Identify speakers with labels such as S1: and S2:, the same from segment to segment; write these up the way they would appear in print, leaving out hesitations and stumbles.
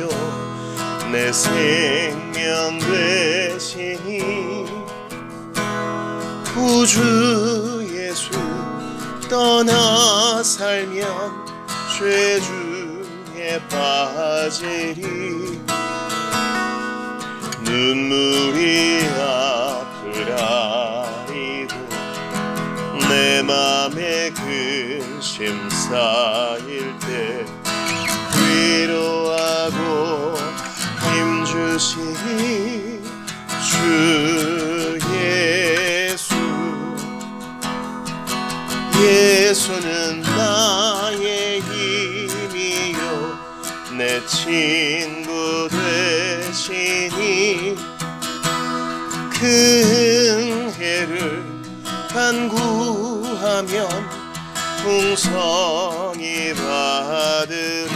S1: 힘이요 내 생명 되시니 구주 예수 떠나 살면 죄 중에 빠지리 눈물이 아프라리도 내 맘에 근심 쌓일 때 위로하고 힘주시니 주 예수 예수는 나의 힘이요 내 친구 되시니 그 은혜를 간구하면 풍성히 받으리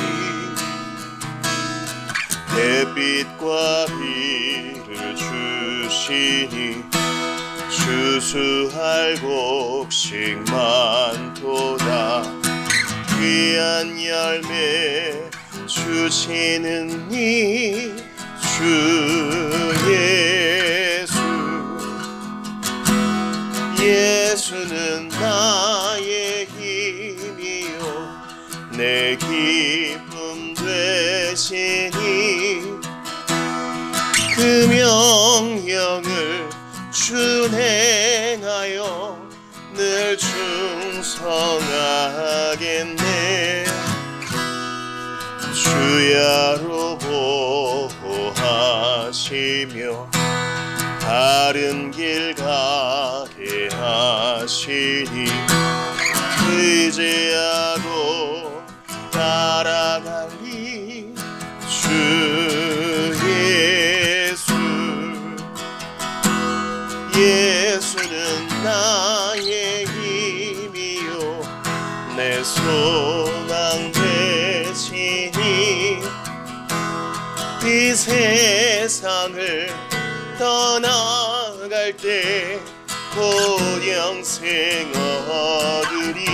S1: 햇빛과 비를 주시니 추수할 곡식 많도다 귀한 열매 주시는 이 주 예수 예수는 나의 힘이요 내 기쁨 되시니 그 명령을 준행하여 늘 충성하겠네 주야로 보호하시며 바른 길 가게 하시니 의지하고 따라가리 주 예수 예수는 나의 힘이요 내 소망 되시니 이 세상을 떠나갈 때 곧 영생 얻으리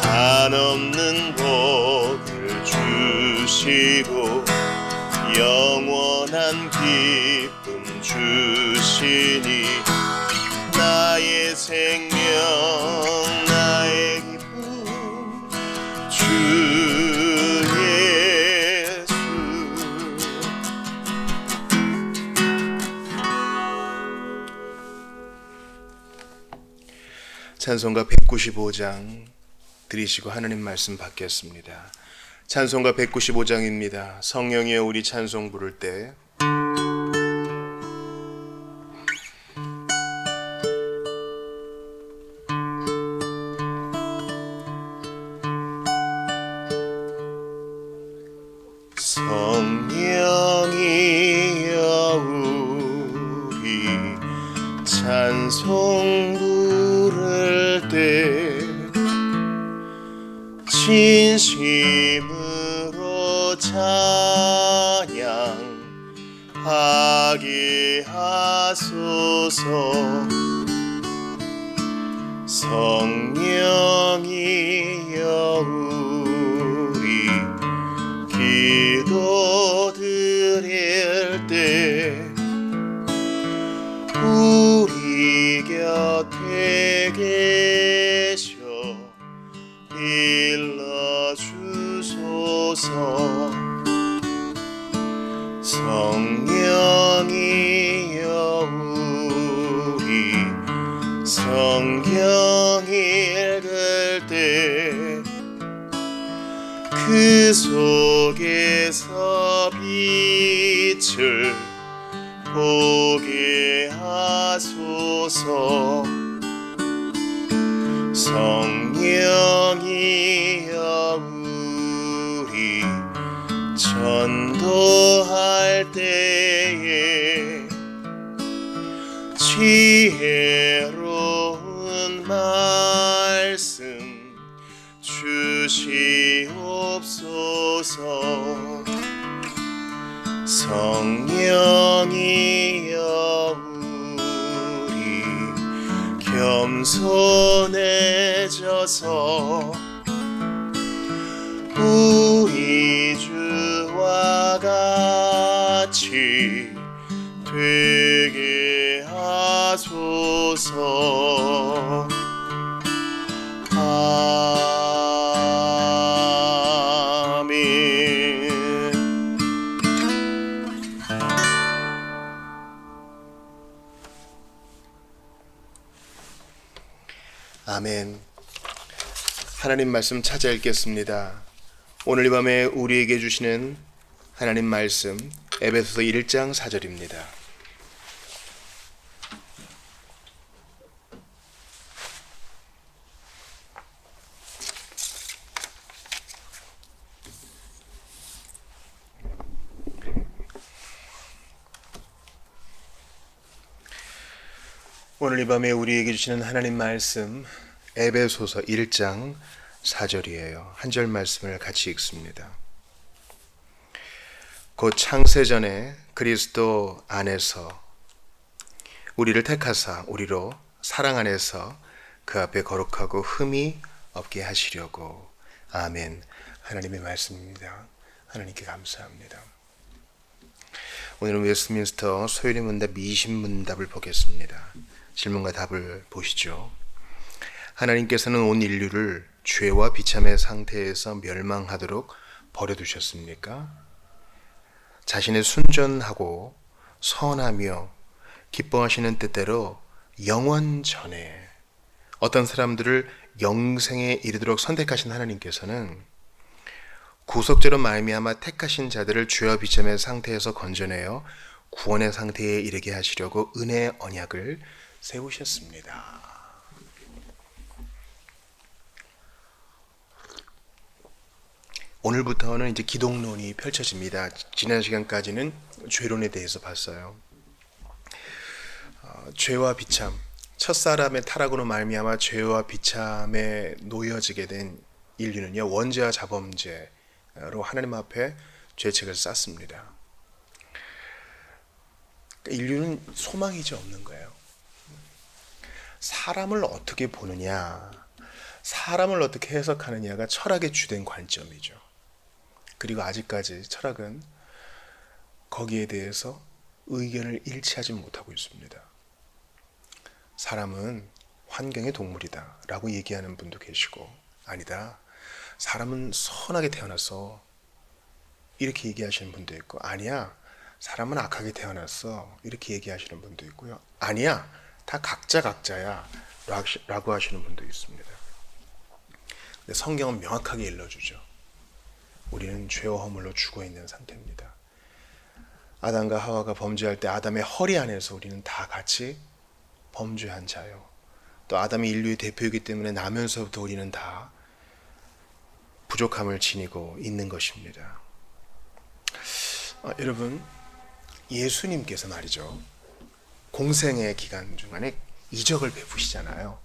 S1: 한없는 복을 주시고 영원한 기쁨 주시니 나의 생명 나의 기쁨 주 예수 찬송가 195장 들으시고 하나님 말씀 받겠습니다. 찬송가 195장입니다. 성령이여 우리 찬송 부를 때 성령이여 우리 찬송 부를 때 진심으로 찬양하게 하소서 성령이여 우리 기도 드릴 때 우리 곁에 계셔 일러주소서 성령이여 우리 성경 읽을 때 그 속에서 빛을 보게 하소서 성령이여 우리 전도할 때에 지혜로운 말씀 주시옵소서 성령이여 우리 겸손해져서 우리 주옵소서. 아멘. 아멘. 하나님 말씀 찾아 읽겠습니다. 오늘 이 밤에 우리에게 주시는 하나님 말씀 에베소서 1장 4절입니다. 오늘 이 밤에 우리에게 주시는 하나님 말씀 에베소서 1장 4절이에요. 한 절 말씀을 같이 읽습니다. 곧 창세전에 그리스도 안에서 우리를 택하사 우리로 사랑 안에서 그 앞에 거룩하고 흠이 없게 하시려고. 아멘. 하나님의 말씀입니다. 하나님께 감사합니다. 오늘은 웨스트민스터 소요리 문답 미신 문답을 보겠습니다. 질문과 답을 보시죠. 하나님께서는 온 인류를 죄와 비참의 상태에서 멸망하도록 버려두셨습니까? 자신의 순전하고 선하며 기뻐하시는 뜻대로 영원 전에 어떤 사람들을 영생에 이르도록 선택하신 하나님께서는 구속죄로 말미암아 택하신 자들을 죄와 비참의 상태에서 건져내어 구원의 상태에 이르게 하시려고 은혜의 언약을 세우셨습니다. 오늘부터는 이제 기독론이 펼쳐집니다. 지난 시간까지는 죄론에 대해서 봤어요. 죄와 비참, 첫사람의 타락으로 말미암아 죄와 비참에 놓여지게 된 인류는요, 원죄와 자범죄로 하나님 앞에 죄책을 쌓습니다. 인류는 소망이 이제 없는 거예요. 사람을 어떻게 보느냐, 사람을 어떻게 해석하느냐가 철학의 주된 관점이죠. 그리고 아직까지 철학은 거기에 대해서 의견을 일치하지 못하고 있습니다. 사람은 환경의 동물이다 라고 얘기하는 분도 계시고, 아니다, 사람은 선하게 태어났어 이렇게 얘기하시는 분도 있고, 아니야, 사람은 악하게 태어났어 이렇게 얘기하시는 분도 있고요, 아니야, 다 각자야 라고 하시는 분도 있습니다. 근데 성경은 명확하게 일러주죠. 우리는 죄와 허물로 죽어있는 상태입니다. 아담과 하와가 범죄할 때 아담의 허리 안에서 우리는 다 같이 범죄한 자요. 또 아담이 인류의 대표이기 때문에 나면서부터 우리는 다 부족함을 지니고 있는 것입니다. 여러분, 예수님께서 말이죠, 공생의 기간 중간에 이적을 베푸시잖아요.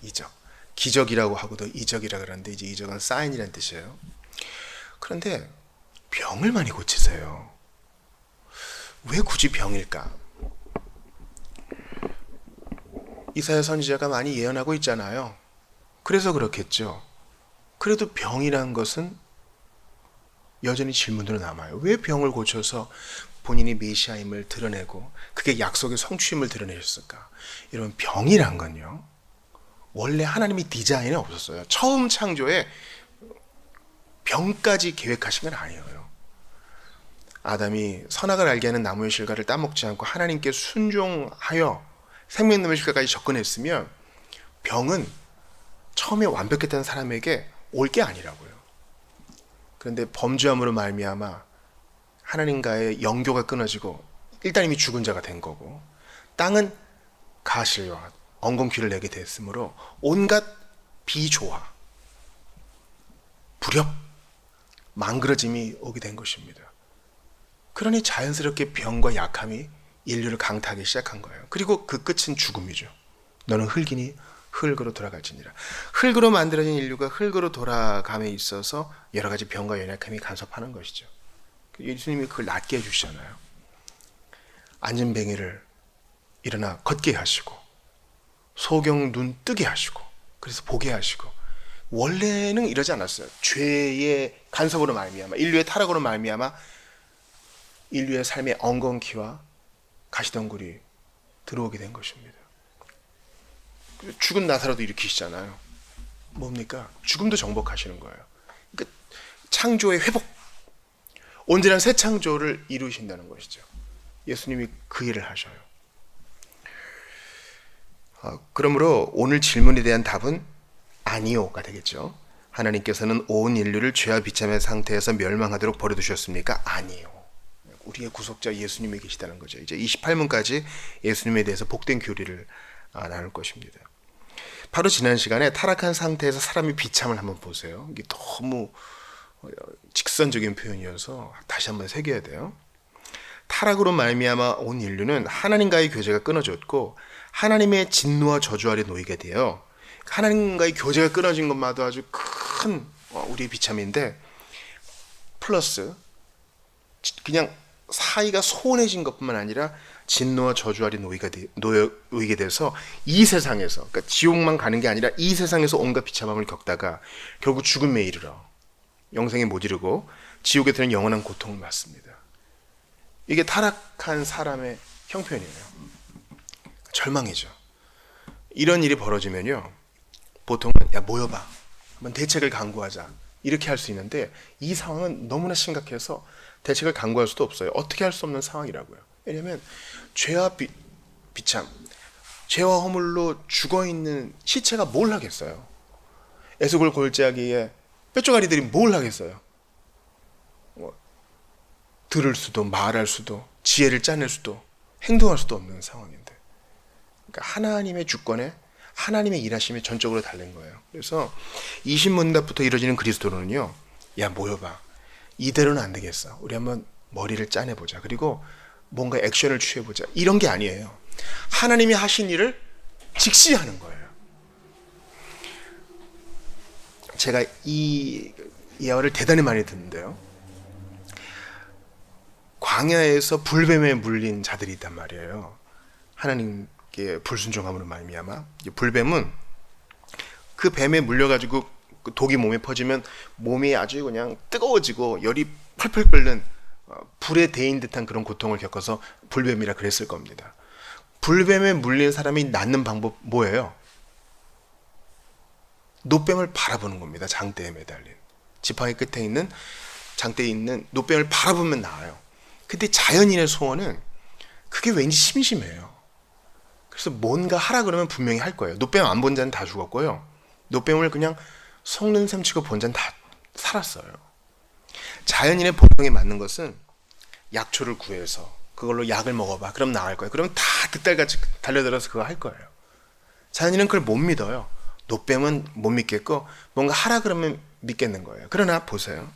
S1: 이적, 기적이라고 하고도 이적이라 그러는데 이제 이적은 사인이라는 뜻이에요. 그런데 병을 많이 고치세요. 왜 굳이 병일까? 이사야 선지자가 많이 예언하고 있잖아요. 그래서 그렇겠죠. 그래도 병이란 것은 여전히 질문으로 남아요. 왜 병을 고쳐서 본인이 메시아임을 드러내고 그게 약속의 성취임을 드러내셨을까? 이런 병이란 건요, 원래 하나님이 디자인에 없었어요. 처음 창조에 병까지 계획하신 건 아니에요. 아담이 선악을 알게 하는 나무의 실과를 따먹지 않고 하나님께 순종하여 생명나무의 실과까지 접근했으면 병은 처음에 완벽했던 사람에게 올 게 아니라고요. 그런데 범죄함으로 말미암아 하나님과의 영교가 끊어지고 일단 이미 죽은 자가 된 거고, 땅은 가실과 엉겅퀴를 내게 됐으므로 온갖 비조화, 불협, 망그러짐이 오게 된 것입니다. 그러니 자연스럽게 병과 약함이 인류를 강타하기 시작한 거예요. 그리고 그 끝은 죽음이죠. 너는 흙이니 흙으로 돌아갈지니라. 흙으로 만들어진 인류가 흙으로 돌아감에 있어서 여러 가지 병과 연약함이 간섭하는 것이죠. 예수님이 그걸 낫게 해주시잖아요. 안전뱅이를 일어나 걷게 하시고, 소경 눈 뜨게 하시고, 그래서 보게 하시고. 원래는 이러지 않았어요. 죄의 간섭으로 말미암아, 인류의 타락으로 말미암아 인류의 삶에 엉겅퀴와 가시덩굴이 들어오게 된 것입니다. 죽은 나사로도 일으키시잖아요. 뭡니까? 죽음도 정복하시는 거예요. 그러니까 창조의 회복, 온전한 새 창조를 이루신다는 것이죠. 예수님이 그 일을 하셔요. 그러므로 오늘 질문에 대한 답은 아니요가 되겠죠. 하나님께서는 온 인류를 죄와 비참의 상태에서 멸망하도록 버려두셨습니까? 아니요. 우리의 구속자 예수님이 계시다는 거죠. 이제 28문까지 예수님에 대해서 복된 교리를 나눌 것입니다. 바로 지난 시간에 타락한 상태에서 사람이 비참을 한번 보세요. 이게 너무 직선적인 표현이어서 다시 한번 새겨야 돼요. 타락으로 말미암아 온 인류는 하나님과의 교제가 끊어졌고 하나님의 진노와 저주 아래 놓이게 돼요. 하나님과의 교제가 끊어진 것마도 아주 큰 우리의 비참인데 플러스 그냥 사이가 소원해진 것뿐만 아니라 진노와 저주 아래 놓이게 돼서 이 세상에서, 그러니까 지옥만 가는 게 아니라 이 세상에서 온갖 비참함을 겪다가 결국 죽음에 이르러 영생에 못 이르고 지옥에 드는 영원한 고통을 받습니다. 이게 타락한 사람의 형편이에요. 절망이죠. 이런 일이 벌어지면요, 보통은 야 모여봐, 한번 대책을 강구하자, 이렇게 할 수 있는데 이 상황은 너무나 심각해서 대책을 강구할 수도 없어요. 어떻게 할 수 없는 상황이라고요. 왜냐하면 죄와 비참, 죄와 허물로 죽어있는 시체가 뭘 하겠어요. 에스골 골짜기에 뼈조가리들이 뭘 하겠어요. 들을 수도 말할 수도 지혜를 짜낼 수도 행동할 수도 없는 상황인데, 그러니까 하나님의 주권에 하나님의 일하심에 전적으로 달린 거예요. 그래서 20문답부터 이루어지는 그리스도로는요, 야 모여봐, 이대로는 안 되겠어, 우리 한번 머리를 짜내보자, 그리고 뭔가 액션을 취해보자, 이런 게 아니에요. 하나님이 하신 일을 직시하는 거예요. 제가 이 예화를 대단히 많이 듣는데요, 광야에서 불뱀에 물린 자들이 있단 말이에요. 하나님께 불순종함으로 말미암아 불뱀은 그 뱀에 물려가지고 독이 몸에 퍼지면 몸이 아주 그냥 뜨거워지고 열이 펄펄 끓는 불에 데인 듯한 그런 고통을 겪어서 불뱀이라 그랬을 겁니다. 불뱀에 물린 사람이 낫는 방법 뭐예요? 노뱀을 바라보는 겁니다. 장대에 매달린 지팡이 끝에 있는 장대에 있는 노뱀을 바라보면 나아요. 근데 자연인의 소원은 그게 왠지 심심해요. 그래서 뭔가 하라 그러면 분명히 할 거예요. 노뱀 안 본 자는 다 죽었고요, 노뱀을 그냥 속는 셈 치고 본 자는 다 살았어요. 자연인의 본성에 맞는 것은 약초를 구해서 그걸로 약을 먹어봐, 그럼 나을 거예요. 그럼 다 득달같이 달려들어서 그거 할 거예요. 자연인은 그걸 못 믿어요. 노뱀은 못 믿겠고 뭔가 하라 그러면 믿겠는 거예요. 그러나 보세요,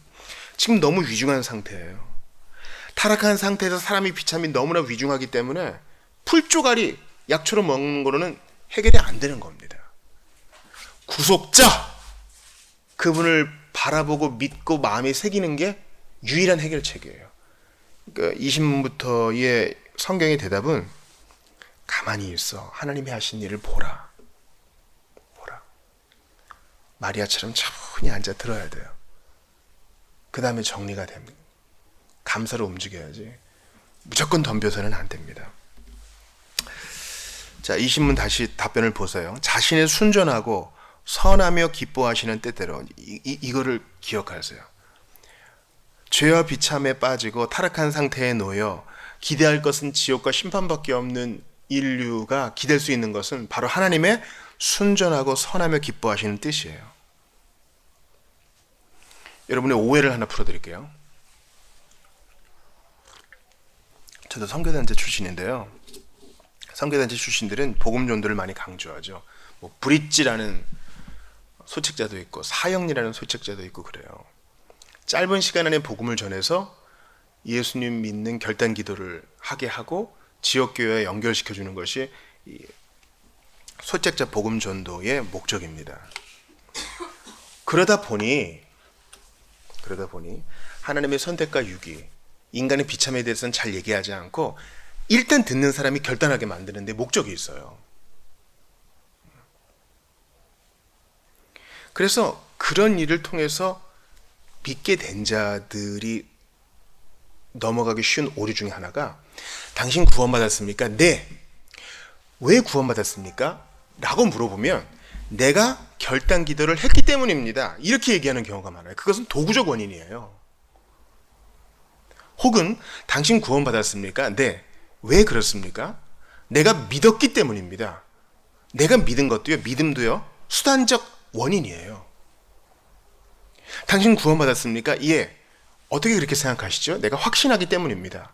S1: 지금 너무 위중한 상태예요. 타락한 상태에서 사람이 비참이 너무나 위중하기 때문에 풀조가리 약초로 먹는 거로는 해결이 안 되는 겁니다. 구속자, 그분을 바라보고 믿고 마음에 새기는 게 유일한 해결책이에요. 그러니까 20문부터의 성경의 대답은 가만히 있어, 하나님이 하신 일을 보라. 마리아처럼 차분히 앉아 들어야 돼요. 그 다음에 정리가 됩니다. 감사로 움직여야지 무조건 덤벼서는 안 됩니다. 자, 20문 다시 답변을 보세요. 자신의 순전하고 선하며 기뻐하시는 때대로, 이거를 기억하세요. 죄와 비참에 빠지고 타락한 상태에 놓여 기대할 것은 지옥과 심판밖에 없는 인류가 기댈 수 있는 것은 바로 하나님의 순전하고 선하며 기뻐하시는 뜻이에요. 여러분의 오해를 하나 풀어드릴게요. 저도 선교단체 출신인데요, 선교단체 출신들은 복음 전도를 많이 강조하죠. 뭐 브릿지라는 소책자도 있고 사형리라는 소책자도 있고 그래요. 짧은 시간 안에 복음을 전해서 예수님 믿는 결단 기도를 하게 하고 지역교회에 연결시켜주는 것이 이 소책자 복음 전도의 목적입니다. 그러다 보니 하나님의 선택과 유기, 인간의 비참에 대해서는 잘 얘기하지 않고 일단 듣는 사람이 결단하게 만드는 데 목적이 있어요. 그래서 그런 일을 통해서 믿게 된 자들이 넘어가기 쉬운 오류 중에 하나가, 당신 구원받았습니까? 네. 왜 구원받았습니까? 라고 물어보면 내가 결단 기도를 했기 때문입니다. 이렇게 얘기하는 경우가 많아요. 그것은 도구적 원인이에요. 혹은 당신 구원받았습니까? 네. 왜 그렇습니까? 내가 믿었기 때문입니다. 내가 믿은 것도요, 믿음도요, 수단적 원인이에요. 당신 구원받았습니까? 예. 어떻게 그렇게 생각하시죠? 내가 확신하기 때문입니다.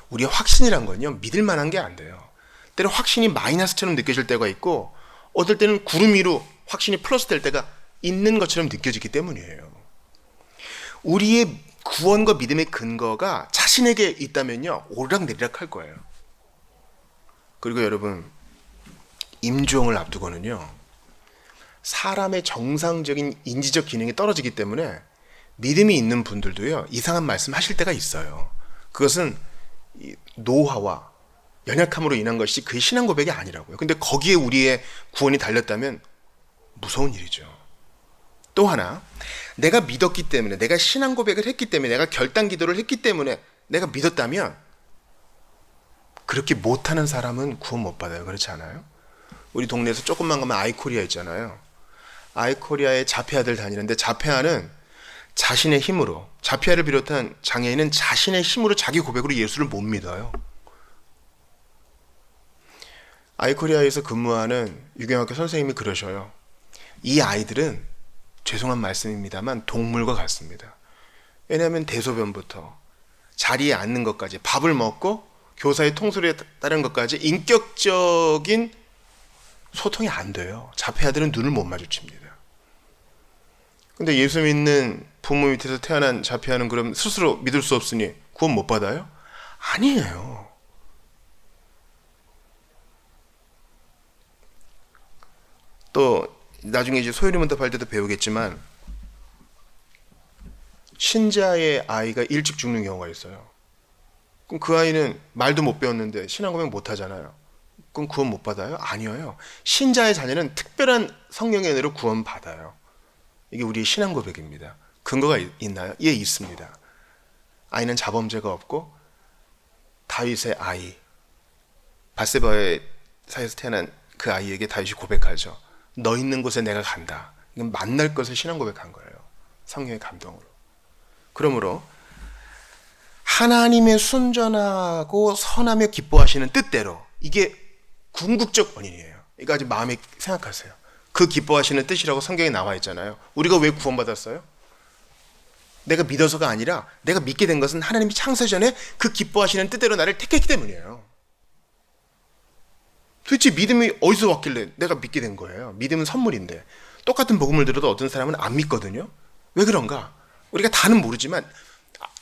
S1: 우리의 확신이란 건요, 믿을 만한 게 안 돼요. 때로 확신이 마이너스처럼 느껴질 때가 있고, 어떨 때는 구름 위로 확신이 플러스 될 때가 있는 것처럼 느껴지기 때문이에요. 우리의 구원과 믿음의 근거가 자신에게 있다면요, 오르락내리락 할 거예요. 그리고 여러분, 임종을 앞두고는요, 사람의 정상적인 인지적 기능이 떨어지기 때문에 믿음이 있는 분들도요, 이상한 말씀 하실 때가 있어요. 그것은 노화와 연약함으로 인한 것이 그의 신앙 고백이 아니라고요. 근데 거기에 우리의 구원이 달렸다면 무서운 일이죠. 또 하나, 내가 믿었기 때문에, 내가 신앙 고백을 했기 때문에, 내가 결단 기도를 했기 때문에 내가 믿었다면 그렇게 못하는 사람은 구원 못 받아요. 그렇지 않아요? 우리 동네에서 조금만 가면 아이코리아 있잖아요. 아이코리아에 자폐아들 다니는데, 자폐아는 자신의 힘으로, 자폐아를 비롯한 장애인은 자신의 힘으로 자기 고백으로 예수를 못 믿어요. 아이코리아에서 근무하는 유경학교 선생님이 그러셔요. 이 아이들은, 죄송한 말씀입니다만, 동물과 같습니다. 왜냐하면 대소변부터 자리에 앉는 것까지, 밥을 먹고 교사의 통솔에 따른 것까지 인격적인 소통이 안 돼요. 자폐아들은 눈을 못 마주칩니다. 근데 예수 믿는 부모 밑에서 태어난 자폐아는 그럼 스스로 믿을 수 없으니 구원 못 받아요? 아니에요. 또 나중에 이제 소요리 문답할 때도 배우겠지만, 신자의 아이가 일찍 죽는 경우가 있어요. 그럼 그 아이는 말도 못 배웠는데 신앙 고백 못 하잖아요. 그럼 구원 못 받아요? 아니에요. 신자의 자녀는 특별한 성령의 은혜로 구원 받아요. 이게 우리의 신앙 고백입니다. 근거가 있나요? 예, 있습니다. 아이는 자범죄가 없고 다윗의 아이, 밧세바의 사이에서 태어난 그 아이에게 다윗이 고백하죠. 너 있는 곳에 내가 간다. 이건 만날 것을 신앙 고백한 거예요. 성령의 감동으로. 그러므로 하나님의 순전하고 선하며 기뻐하시는 뜻대로, 이게 궁극적 원인이에요. 이거 아주 마음에 생각하세요. 그 기뻐하시는 뜻이라고 성경에 나와 있잖아요. 우리가 왜 구원받았어요? 내가 믿어서가 아니라 내가 믿게 된 것은 하나님이 창세전에 그 기뻐하시는 뜻대로 나를 택했기 때문이에요. 도대체 믿음이 어디서 왔길래 내가 믿게 된 거예요? 믿음은 선물인데, 똑같은 복음을 들어도 어떤 사람은 안 믿거든요. 왜 그런가? 우리가 다는 모르지만,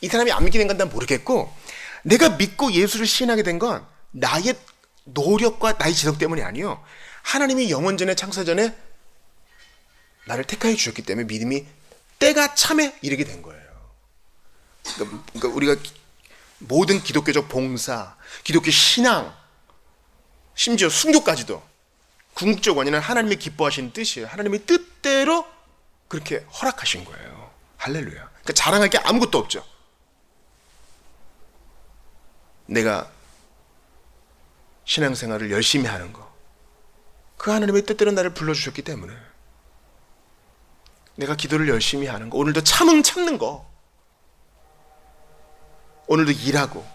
S1: 이 사람이 안 믿게 된 건 난 모르겠고, 내가 믿고 예수를 시인하게 된 건 나의 노력과 나의 지성 때문이 아니요, 하나님이 영원전에 창세전에 나를 택하여 주셨기 때문에 믿음이 때가 참에 이르게 된 거예요. 그러니까 우리가 모든 기독교적 봉사, 기독교 신앙, 심지어 순교까지도 궁극적 원인은 하나님이 기뻐하시는 뜻이에요. 하나님의 뜻대로 그렇게 허락하신 거예요. 할렐루야. 그러니까 자랑할 게 아무것도 없죠. 내가 신앙생활을 열심히 하는 거, 그 하나님의 뜻대로 나를 불러주셨기 때문에, 내가 기도를 열심히 하는 거, 오늘도 참는 거, 오늘도 일하고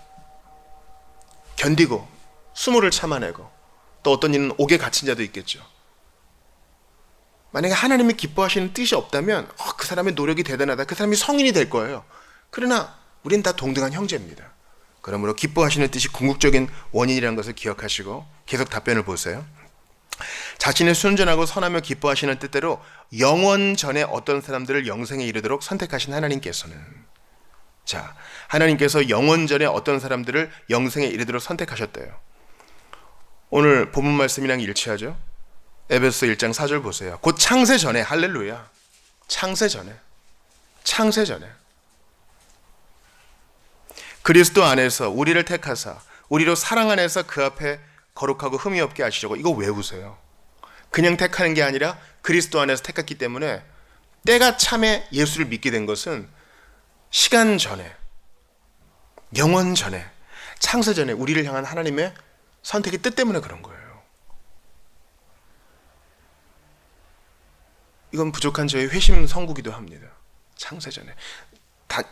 S1: 견디고 수모를 참아내고, 또 어떤 일은 옥에 갇힌 자도 있겠죠. 만약에 하나님이 기뻐하시는 뜻이 없다면 그 사람의 노력이 대단하다, 그 사람이 성인이 될 거예요. 그러나 우린 다 동등한 형제입니다. 그러므로 기뻐하시는 뜻이 궁극적인 원인이라는 것을 기억하시고 계속 답변을 보세요. 자신의 순전하고 선하며 기뻐하시는 뜻대로 영원 전에 어떤 사람들을 영생에 이르도록 선택하신 하나님께서는, 자, 하나님께서 영원 전에 어떤 사람들을 영생에 이르도록 선택하셨대요. 오늘 본문 말씀이랑 일치하죠? 에베소 1장 4절 보세요. 곧 창세 전에, 할렐루야, 창세 전에 그리스도 안에서 우리를 택하사 우리로 사랑 안에서 그 앞에 거룩하고 흠이 없게 하시려고. 이거 외우세요. 그냥 택하는 게 아니라 그리스도 안에서 택했기 때문에 때가 참에 예수를 믿게 된 것은 시간 전에, 영원 전에, 창세 전에 우리를 향한 하나님의 선택의 뜻 때문에 그런 거예요. 이건 부족한 저의 회심 선구기도 합니다. 창세전에.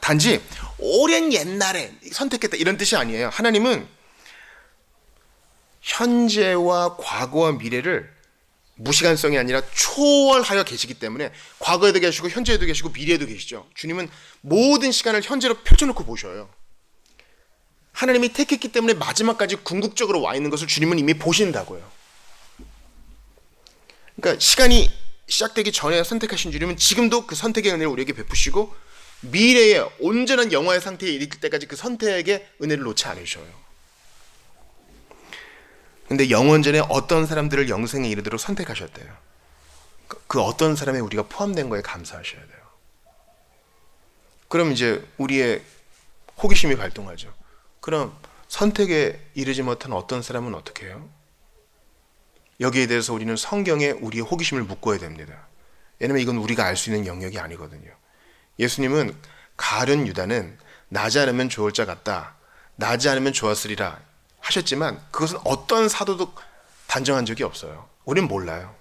S1: 단지 오랜 옛날에 선택했다 이런 뜻이 아니에요. 하나님은 현재와 과거와 미래를 무시간성이 아니라 초월하여 계시기 때문에 과거에도 계시고 현재에도 계시고 미래에도 계시죠. 주님은 모든 시간을 현재로 펼쳐놓고 보셔요. 하나님이 택했기 때문에 마지막까지 궁극적으로 와 있는 것을 주님은 이미 보신다고요. 그러니까 시간이 시작되기 전에 선택하신 주님은 지금도 그 선택의 은혜를 우리에게 베푸시고 미래의 온전한 영화의 상태에 이를 때까지 그 선택의 은혜를 놓지 않으셔요. 근데 영원전에 어떤 사람들을 영생에 이르도록 선택하셨대요. 그 어떤 사람에 우리가 포함된 거에 감사하셔야 돼요. 그럼 이제 우리의 호기심이 발동하죠. 그럼 선택에 이르지 못한 어떤 사람은 어떻게 해요? 여기에 대해서 우리는 성경에 우리의 호기심을 묶어야 됩니다. 왜냐면 이건 우리가 알 수 있는 영역이 아니거든요. 예수님은 가룟 유다는 나지 않으면 좋을 자 같다, 나지 않으면 좋았으리라 하셨지만 그것은 어떤 사도도 단정한 적이 없어요. 우리는 몰라요.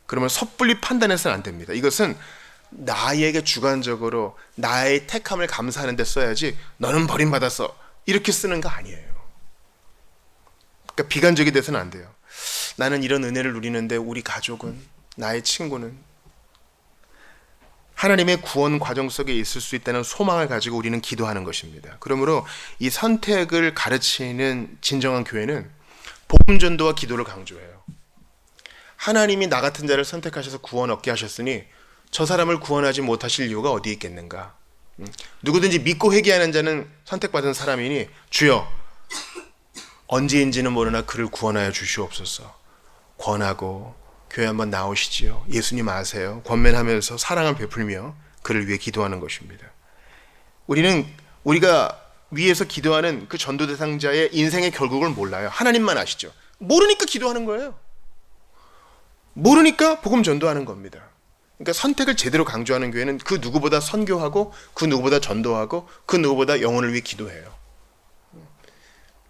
S1: 그러면 섣불리 판단해서는 안 됩니다. 이것은 나에게 주관적으로 나의 택함을 감사하는 데 써야지 너는 버림받았어 이렇게 쓰는 거 아니에요. 그러니까 비관적이 돼서는 안 돼요. 나는 이런 은혜를 누리는데 우리 가족은, 나의 친구는, 하나님의 구원 과정 속에 있을 수 있다는 소망을 가지고 우리는 기도하는 것입니다. 그러므로 이 선택을 가르치는 진정한 교회는 복음 전도와 기도를 강조해요. 하나님이 나 같은 자를 선택하셔서 구원 얻게 하셨으니 저 사람을 구원하지 못하실 이유가 어디 있겠는가? 누구든지 믿고 회개하는 자는 선택받은 사람이니 주여 언제인지는 모르나 그를 구원하여 주시옵소서. 권하고 교회 한번 나오시지요. 예수님 아세요? 권면하면서 사랑을 베풀며 그를 위해 기도하는 것입니다. 우리가 위에서 기도하는 그 전도 대상자의 인생의 결국을 몰라요. 하나님만 아시죠. 모르니까 기도하는 거예요. 모르니까 복음 전도하는 겁니다. 그러니까 선택을 제대로 강조하는 교회는 그 누구보다 선교하고 그 누구보다 전도하고 그 누구보다 영혼을 위해 기도해요.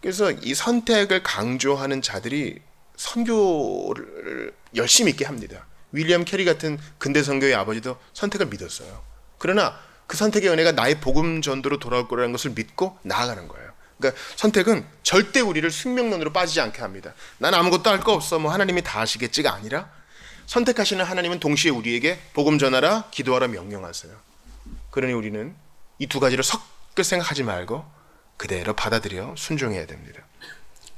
S1: 그래서 이 선택을 강조하는 자들이 선교를 열심히 있게 합니다. 윌리엄 캐리 같은 근대 선교의 아버지도 선택을 믿었어요. 그러나 그 선택의 은혜가 나의 복음 전도로 돌아올 거라는 것을 믿고 나아가는 거예요. 그러니까 선택은 절대 우리를 숙명론으로 빠지지 않게 합니다. 난 아무것도 할 거 없어, 뭐 하나님이 다 하시겠지가 아니라 선택하시는 하나님은 동시에 우리에게 복음 전하라, 기도하라 명령하세요. 그러니 우리는 이 두 가지를 섞을 생각하지 말고 그대로 받아들여 순종해야 됩니다.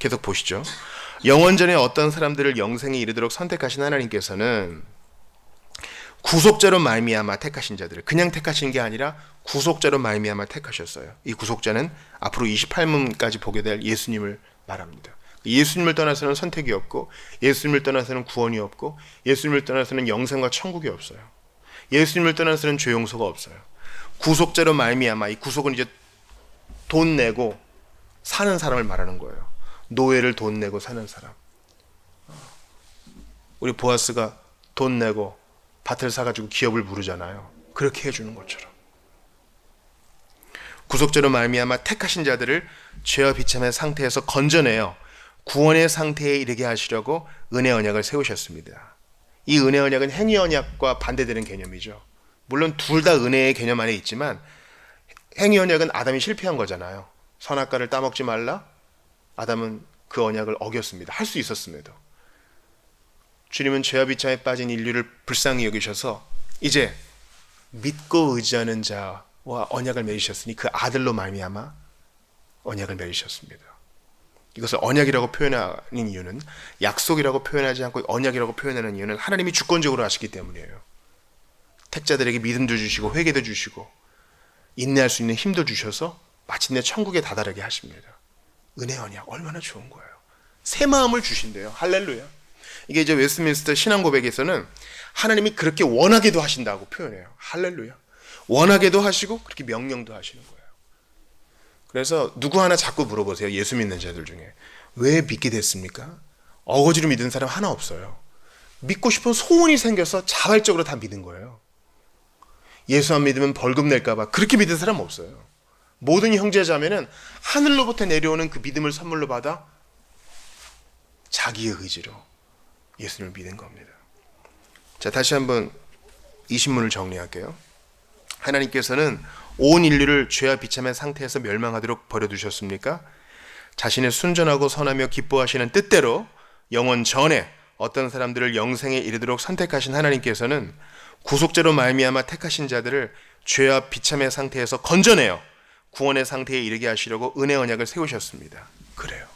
S1: 계속 보시죠. 영원전에 어떤 사람들을 영생에 이르도록 선택하신 하나님께서는 구속자로 말미암아 택하신 자들을, 그냥 택하신 게 아니라 구속자로 말미암아 택하셨어요. 이 구속자는 앞으로 28문까지 보게 될 예수님을 말합니다. 예수님을 떠나서는 선택이 없고, 예수님을 떠나서는 구원이 없고, 예수님을 떠나서는 영생과 천국이 없어요. 예수님을 떠나서는 죄 용서가 없어요. 구속자로 말미암아, 이 구속은 이제 돈 내고 사는 사람을 말하는 거예요. 노예를 돈 내고 사는 사람. 우리 보아스가 돈 내고 밭을 사가지고 기업을 부르잖아요. 그렇게 해주는 것처럼. 구속자로 말미암아 택하신 자들을 죄와 비참의 상태에서 건져내어 구원의 상태에 이르게 하시려고 은혜 언약을 세우셨습니다. 이 은혜 언약은 행위 언약과 반대되는 개념이죠. 물론 둘 다 은혜의 개념 안에 있지만 행위 언약은 아담이 실패한 거잖아요. 선악과를 따먹지 말라. 아담은 그 언약을 어겼습니다. 할 수 있었음에도. 주님은 죄와 비참에 빠진 인류를 불쌍히 여기셔서 이제 믿고 의지하는 자와 언약을 맺으셨으니 그 아들로 말미암아 언약을 맺으셨습니다. 이것을 언약이라고 표현하는 이유는, 약속이라고 표현하지 않고 언약이라고 표현하는 이유는 하나님이 주권적으로 하시기 때문이에요. 택자들에게 믿음도 주시고 회개도 주시고 인내할 수 있는 힘도 주셔서 마침내 천국에 다다르게 하십니다. 은혜 언약 얼마나 좋은 거예요. 새 마음을 주신대요. 할렐루야. 이게 이제 웨스트민스터 신앙고백에서는 하나님이 그렇게 원하게도 하신다고 표현해요. 할렐루야. 원하게도 하시고 그렇게 명령도 하시는 거예요. 그래서 누구 하나 자꾸 물어보세요. 예수 믿는 자들 중에 왜 믿게 됐습니까? 어거지로 믿은 사람 하나 없어요. 믿고 싶은 소원이 생겨서 자발적으로 다 믿은 거예요. 예수 안 믿으면 벌금 낼까 봐 그렇게 믿은 사람 없어요. 모든 형제자매는 하늘로부터 내려오는 그 믿음을 선물로 받아 자기의 의지로 예수님을 믿은 겁니다. 자, 다시 한번 이 신문을 정리할게요. 하나님께서는 온 인류를 죄와 비참한 상태에서 멸망하도록 버려두셨습니까? 자신의 순전하고 선하며 기뻐하시는 뜻대로 영원 전에 어떤 사람들을 영생에 이르도록 선택하신 하나님께서는 구속자로 말미암아 택하신 자들을 죄와 비참의 상태에서 건져내어 구원의 상태에 이르게 하시려고 은혜 언약을 세우셨습니다. 그래요.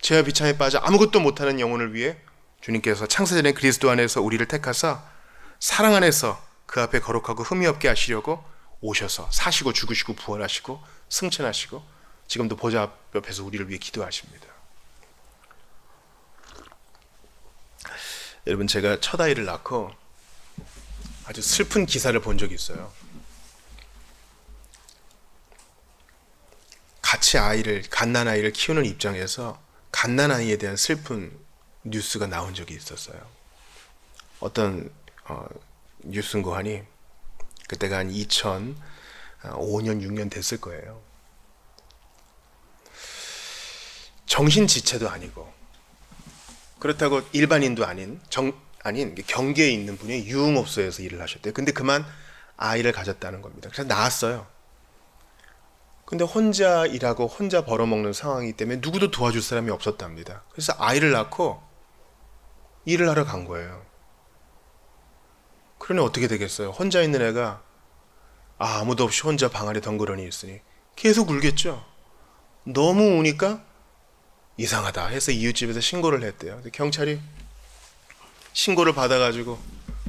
S1: 죄와 비참에 빠져 아무것도 못하는 영혼을 위해 주님께서 창세전에 그리스도 안에서 우리를 택하사 사랑 안에서 그 앞에 거룩하고 흠이 없게 하시려고 오셔서 사시고 죽으시고 부활하시고 승천하시고 지금도 보좌 옆에서 우리를 위해 기도하십니다. 여러분, 제가 첫 아이를 낳고 아주 슬픈 기사를 본 적이 있어요. 같이 갓난아이를 키우는 입장에서 갓난아이에 대한 슬픈 뉴스가 나온 적이 있었어요. 어떤 뉴스인고 하니 그때가 한 2005년 6년 됐을 거예요. 정신지체도 아니고 그렇다고 일반인도 아닌 경계에 있는 분이 유흥업소에서 일을 하셨대요. 근데 그만 아이를 가졌다는 겁니다. 그래서 낳았어요. 근데 혼자 일하고 혼자 벌어먹는 상황이기 때문에 누구도 도와줄 사람이 없었답니다. 그래서 아이를 낳고 일을 하러 간 거예요. 그러니 어떻게 되겠어요? 혼자 있는 애가 아무도 없이 혼자 방 안에 덩그러니 있으니 계속 울겠죠. 너무 우니까 이상하다 해서 이웃집에서 신고를 했대요. 근데 경찰이 신고를 받아가지고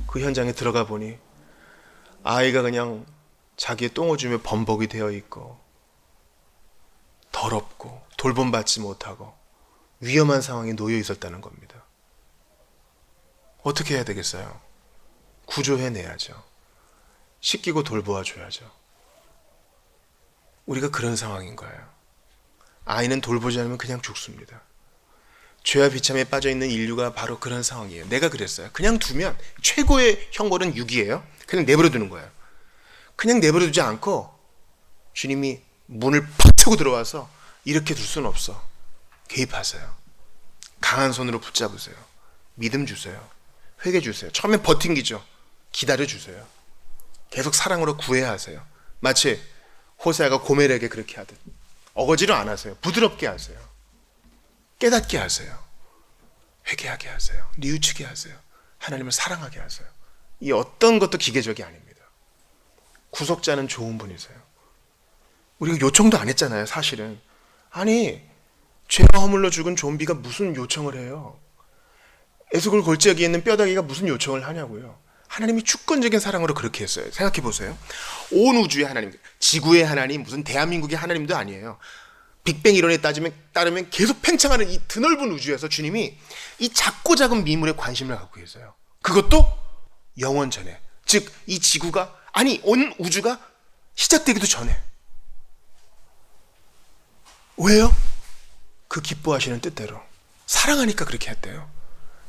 S1: 그 현장에 들어가 보니 아이가 그냥 자기의 똥오줌에 범벅이 되어 있고 더럽고 돌봄받지 못하고 위험한 상황에 놓여 있었다는 겁니다. 어떻게 해야 되겠어요? 구조해내야죠. 씻기고 돌보아줘야죠. 우리가 그런 상황인 거예요. 아이는 돌보지 않으면 그냥 죽습니다. 죄와 비참에 빠져있는 인류가 바로 그런 상황이에요. 내가 그랬어요. 그냥 두면 최고의 형벌은 유기예요. 그냥 내버려 두는 거예요. 그냥 내버려 두지 않고 주님이 문을 팍 차고 들어와서 이렇게 둘 수는 없어. 개입하세요. 강한 손으로 붙잡으세요. 믿음 주세요. 회개 주세요. 처음엔 버팅기죠. 기다려 주세요. 계속 사랑으로 구해야 하세요. 마치 호세아가 고멜에게 그렇게 하듯 어거지로 안 하세요. 부드럽게 하세요. 깨닫게 하세요. 회개하게 하세요. 뉘우치게 하세요. 하나님을 사랑하게 하세요. 이 어떤 것도 기계적이 아닙니다. 구속자는 좋은 분이세요. 우리가 요청도 안 했잖아요, 사실은. 아니, 죄와 허물로 죽은 좀비가 무슨 요청을 해요? 에스골 골짜기에 있는 뼈다귀가 무슨 요청을 하냐고요. 하나님이 주권적인 사랑으로 그렇게 했어요. 생각해 보세요. 온 우주의 하나님, 지구의 하나님, 무슨 대한민국의 하나님도 아니에요. 빅뱅 이론에 따르면 계속 팽창하는 이 드넓은 우주에서 주님이 이 작고 작은 미물에 관심을 갖고 계세요. 그것도 영원 전에. 즉, 이 지구가, 아니, 온 우주가 시작되기도 전에. 왜요? 그 기뻐하시는 뜻대로. 사랑하니까 그렇게 했대요.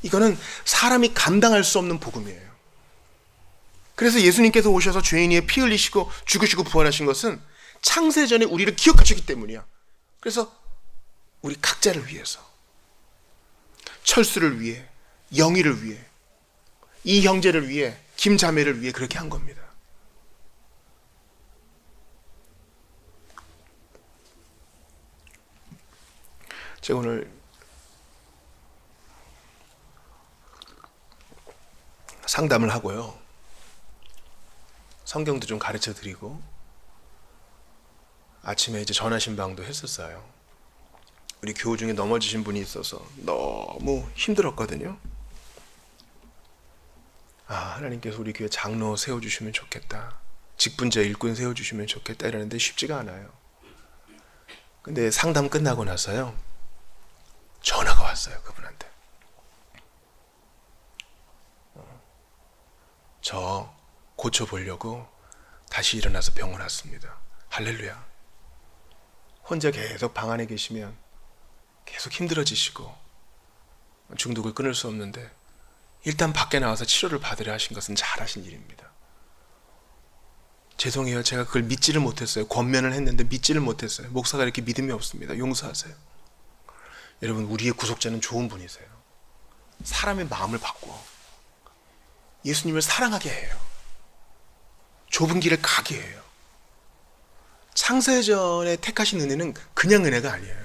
S1: 이거는 사람이 감당할 수 없는 복음이에요. 그래서 예수님께서 오셔서 죄인 위에 피 흘리시고 죽으시고 부활하신 것은 창세전에 우리를 기억하셨기 때문이야. 그래서 우리 각자를 위해서, 철수를 위해, 영희를 위해, 이 형제를 위해, 김자매를 위해 그렇게 한 겁니다. 제가 오늘 상담을 하고요. 성경도 좀 가르쳐 드리고 아침에 이제 전화 신방도 했었어요. 우리 교우 중에 넘어지신 분이 있어서 너무 힘들었거든요. 하나님께서 우리 교회 장로 세워주시면 좋겠다. 직분자 일꾼 세워주시면 좋겠다 이러는데 쉽지가 않아요. 근데 상담 끝나고 나서요. 전화가 왔어요. 그분한테. 저 고쳐보려고 다시 일어나서 병원 왔습니다. 할렐루야. 혼자 계속 방 안에 계시면 계속 힘들어지시고 중독을 끊을 수 없는데 일단 밖에 나와서 치료를 받으려 하신 것은 잘하신 일입니다. 죄송해요. 제가 그걸 믿지를 못했어요. 권면을 했는데 믿지를 못했어요. 목사가 이렇게 믿음이 없습니다. 용서하세요. 여러분, 우리의 구속자는 좋은 분이세요. 사람의 마음을 바꿔. 예수님을 사랑하게 해요. 좁은 길을 가게 해요. 창세전에 택하신 은혜는 그냥 은혜가 아니에요.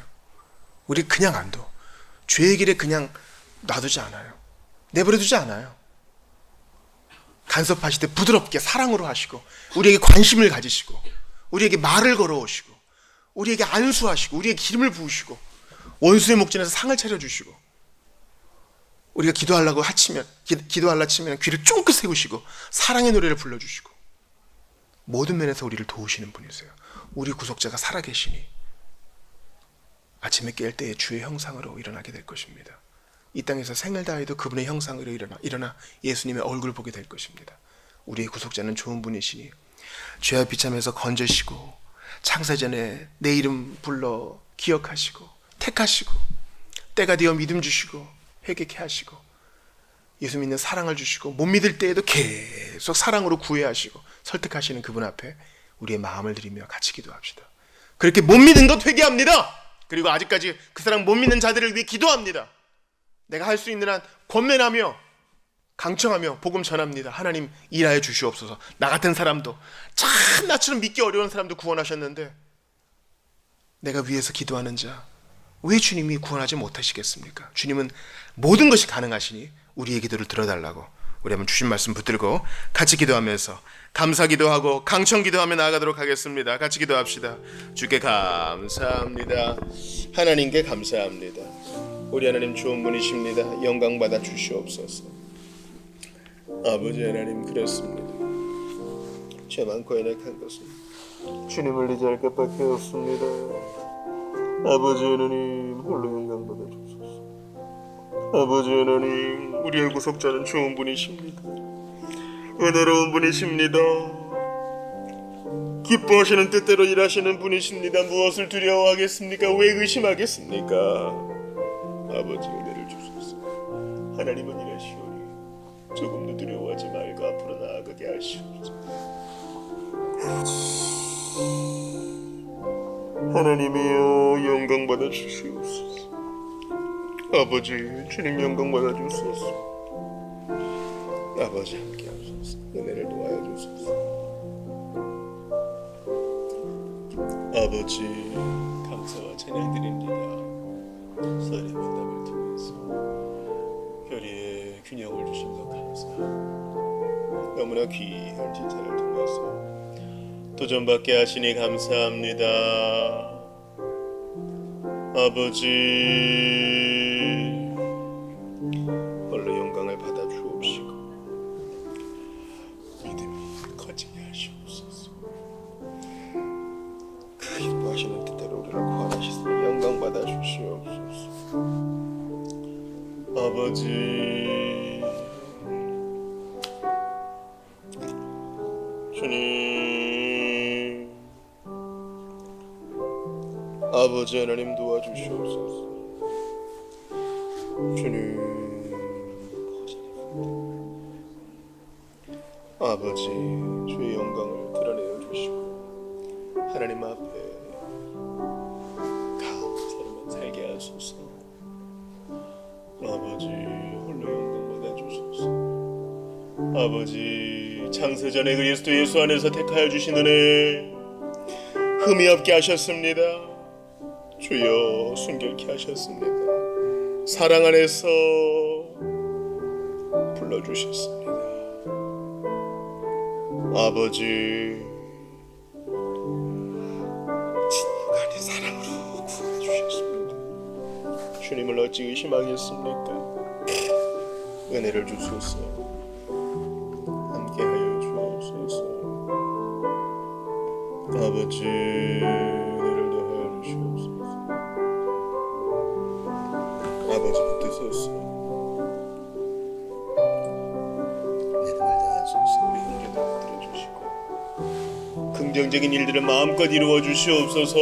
S1: 우리 그냥 안 둬. 죄의 길에 그냥 놔두지 않아요. 내버려두지 않아요. 간섭하실 때 부드럽게 사랑으로 하시고, 우리에게 관심을 가지시고, 우리에게 말을 걸어오시고, 우리에게 안수하시고, 우리에게 기름을 부으시고, 원수의 목전에서 상을 차려주시고, 우리가 기도하려고 기도하려 치면 귀를 쫑긋 세우시고 사랑의 노래를 불러주시고, 모든 면에서 우리를 도우시는 분이세요. 우리 구속자가 살아계시니 아침에 깰 때에 주의 형상으로 일어나게 될 것입니다. 이 땅에서 생을 다해도 그분의 형상으로 일어나 예수님의 얼굴을 보게 될 것입니다. 우리의 구속자는 좋은 분이시니 죄와 비참해서 건져시고, 창세전에 내 이름 불러 기억하시고 택하시고, 때가 되어 믿음 주시고 회개케 하시고, 예수 믿는 사랑을 주시고, 못 믿을 때에도 계속 사랑으로 구애하시고 설득하시는 그분 앞에 우리의 마음을 드리며 같이 기도합시다. 그렇게 못 믿은 것 회개합니다. 그리고 아직까지 그 사랑 못 믿는 자들을 위해 기도합니다. 내가 할 수 있는 한 권면하며 강청하며 복음 전합니다. 하나님 일하여 주시옵소서. 나 같은 사람도, 참 나처럼 믿기 어려운 사람도 구원하셨는데, 내가 위해서 기도하는 자 왜 주님이 구원하지 못하시겠습니까? 주님은 모든 것이 가능하시니 우리의 기도를 들어달라고, 우리 한번 주신 말씀 붙들고 같이 기도하면서 감사 기도하고 강청 기도하며 나아가도록 하겠습니다. 같이 기도합시다. 주께 감사합니다. 하나님께 감사합니다. 우리 하나님 좋은 분이십니다. 영광 받아 주시옵소서. 아버지 하나님, 그렇습니다. 죄 많고 연약한 것은 주님을 의지할 것밖에 없습니다. 아버지 하나님, 홀로 영광 받아 주소서. 아버지 하나님, 우리의 구속자는 좋은 분이십니다. 은혜로운 분이십니다. 기뻐하시는 뜻대로 일하시는 분이십니다. 무엇을 두려워하겠습니까? 왜 의심하겠습니까? 아버지, 은혜를 주소서. 하나님은 일하시오니 조금도 두려워하지 말고 앞으로 나아가게 하시옵소서. 하나님이여, 영광 받아 주시옵소서. 아버지, 주님 영광 받아 주소서. 아버지, 함께 하소서. 은혜를 도와여 주소서. 아버지, 감사와 찬양 드립니다. 설의 만남을 통해서 교리의 균형을 주신 것 감사하고, 너무나 귀한 제자를 통해서 도전받게 하시니 감사합니다. 아버지, 홀로 영광을 받아 주옵시고 믿음이 커지게 하시옵소서. 그 기뻐하시는 뜻대로 우리를 구원하시니 영광 받아 주시옵소서. 아버지, 주님, 아버지 하나님 도와주시옵소서. 주님, 아버지, 주의 영광을 드러내어 주시고 하나님 앞에 감사로만 살게 하소서. 아버지, 홀로 영광 받아 주소서. 아버지, 창세전에 그리스도 예수 안에서 택하여 주신 은혜 흠이 없게 하셨습니다. 주여, 순결케 하셨습니다. 사랑 안에서 불러주셨습니다. 아버지, 진노가 아닌 사랑으로 구원해주셨습니다. 주님을 어찌 의심하겠습니까? 은혜를 주소서. 함께하여 주옵소서. 아버지, 은혜를 더하여 주시옵소서. 아버지, 붙드소서. 믿음을 다하소서. 우리 형제들 들어주시고 긍정적인 일들을 마음껏 이루어 주시옵소서.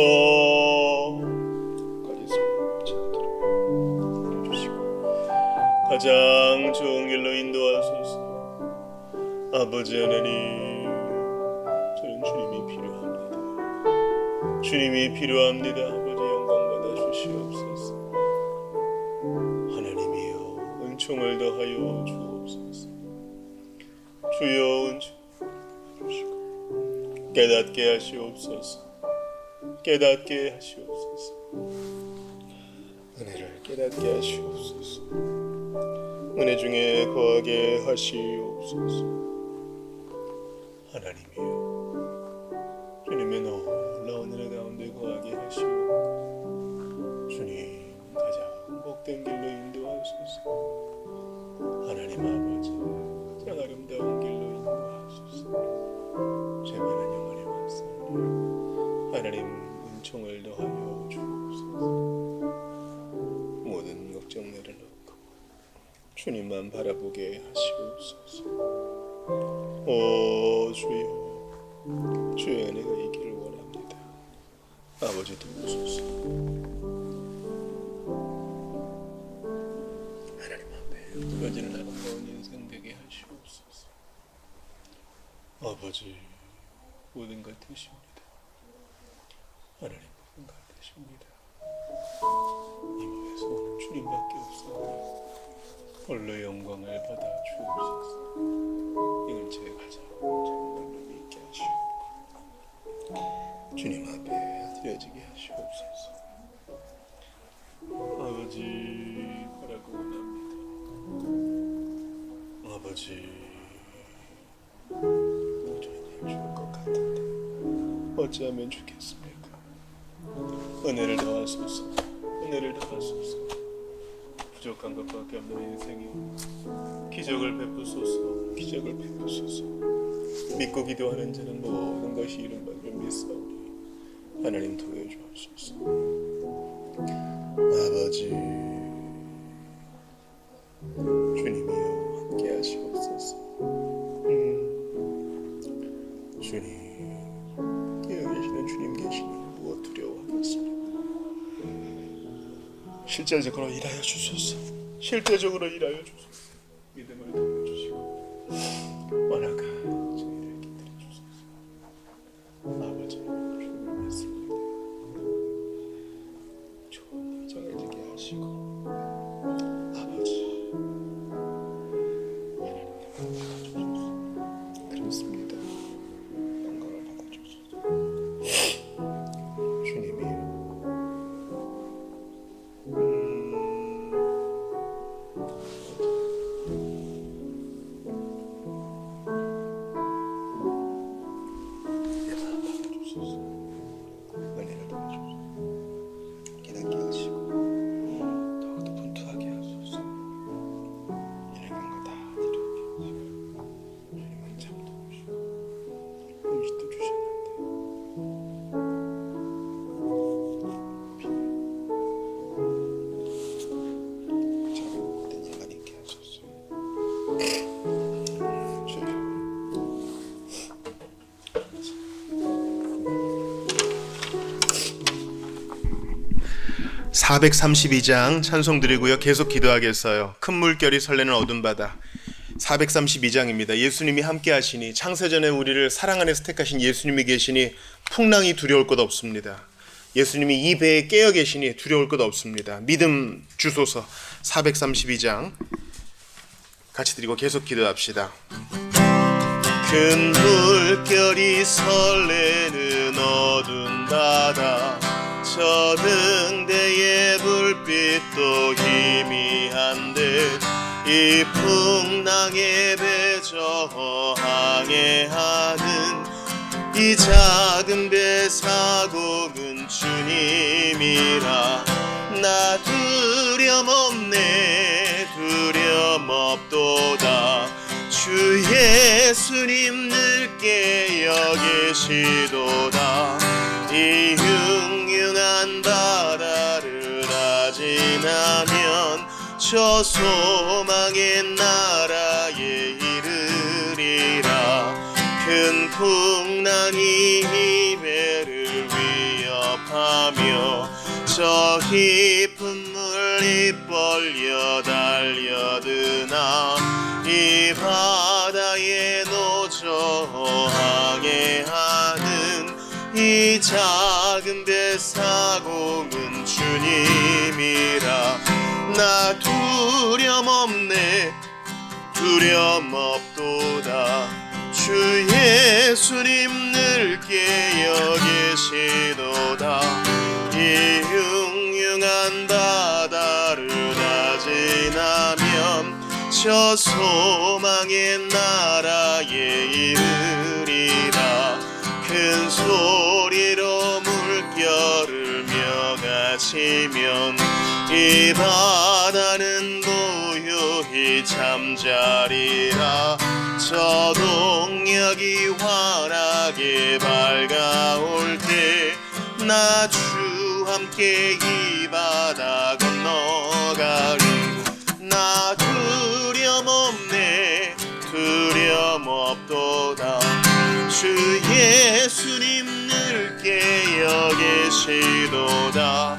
S1: 가장 좋은 길로 인도하소서. 아버지 하나님, 저는 주님이 필요합니다. 주님이 필요합니다. 아버지, 영광 받아 주시옵소서. 하나님이여, 은총을 더하여 주옵소서.
S2: 주여 은총 주시고 깨닫게 하시옵소서. 깨닫게 하시옵소서. 은혜를 깨닫게 하시옵소서. 은혜 중에 거하게 하시옵소서. 하나님이여, 주님의 놀라운 은혜 가운데 거하게 하시오. 주님 가장 복된 길로 인도하소서. 하나님 아버지 가장 아름다운 길로 인도하소서. 죄만한 영혼의 왕사님 하나님 은총을 더하여 주옵소서. 모든 걱정 내려놓고 주님만 바라보게 하시옵소서. 오 주여, 주의 은혜가 있기를 원합니다. 아버지 도우소서. 하나님 앞에 부러지는 아름다운 인생 되게 하시옵소서. 아버지 모든 것 되십니다. 하나님 모든 것 되십니다. 이 몸에서 오는 주님밖에 없사오니 홀로 영광을 받아 주옵소서. 이건 제 가장 정말로 있게 하시옵고 주님 앞에 드려지게 하시옵소서. 아버지 바라고 원합니다. 아버지 도저히 죽을 것 같은데 어찌하면 죽겠습니까? 은혜를 더하소서. 은혜를 더하소서. 부족한 것밖에 없는 인생이 기적을 베푸소서. 기적을 베푸소서. 믿고 기도하는 자는 모든 것이 이룬 줄 믿사오니 하나님 도와줘 주옵소서. 아버지 주님이여 함께 하시옵소서. 주님 여기 계시는 주님 계시니 무엇 두려워하겠습니까? 실제적으로 일하여 주소서. 실제적으로 일하여 주소서. 믿음을 더해주시고 원하가 저희를 깃들여 주소서. 아버지 주님을 믿습니다. 좋은 일 정해지게 하시고 아버지 하나님 받아주소서. 그렇습니다. 영광을 받아주소서. 주님이여 은혜를 더해주소서. 깨닫게 하시고 더욱더 분투하게 하소서. 이런 것 다 드리게 하시고 주님은 잠도 오시고 음식도 주셨는데 잘못된 예만 있게 하소서. 주여 432장 찬송 드리고요. 계속 기도하겠어요. 큰 물결이 설레는 어둠 바다. 432장입니다. 예수님이 함께 하시니 창세전에 우리를 사랑 안에서 택하신 예수님이 계시니 풍랑이 두려울 것 없습니다. 예수님이 이 배에 깨어 계시니 두려울 것 없습니다. 믿음 주소서. 432장 같이 드리고 계속 기도합시다. 큰 물결이 설레는 어두운 바다, 저 등대의 불빛도 희미한데 이 풍랑에 배저 항해하는 이 작은 배 사공은 주님이라. 나 두려움없네 두려움없도다. 주 예수님 늘 깨어 계시도다. 이 흉흉한 바다를 지나면 저 소망의 나라에 이르리라. 큰 풍랑이 이 배를 위협하며 저 깊은 물이 벌려 달려드나 이 바다에 노저 항해하는 이 작은 배 사공은 주님이라. 나 두려움없네
S1: 두려움 없도다. 주 예수님 늘 깨어계시도다. 이 흉흉한 바다를 다 지나면 저 소망의 나라에 이르리라. 큰 소리로 물결을 며가시면 이 바다는 고요히 잠자리라. 저 동력이 환하게 밝아올 때 나 주 함께 이 바다 건너가리. 나 두려움 없네 두려움 없도다. 주 예수님 늘 깨어 계시도다.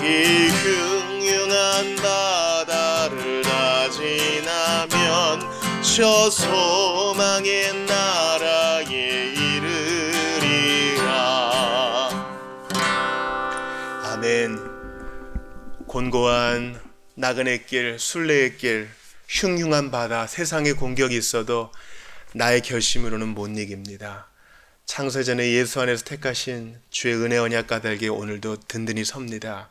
S1: 이 흉흉한 바다를 다 지나면 저 소망의 나라에 이르리라. 아멘. 곤고한 나그네 길, 순례의 길, 흉흉한 바다, 세상의 공격이 있어도 나의 결심으로는 못 이깁니다. 창세전에 예수 안에서 택하신 주의 은혜 언약 까닭에 오늘도 든든히 섭니다.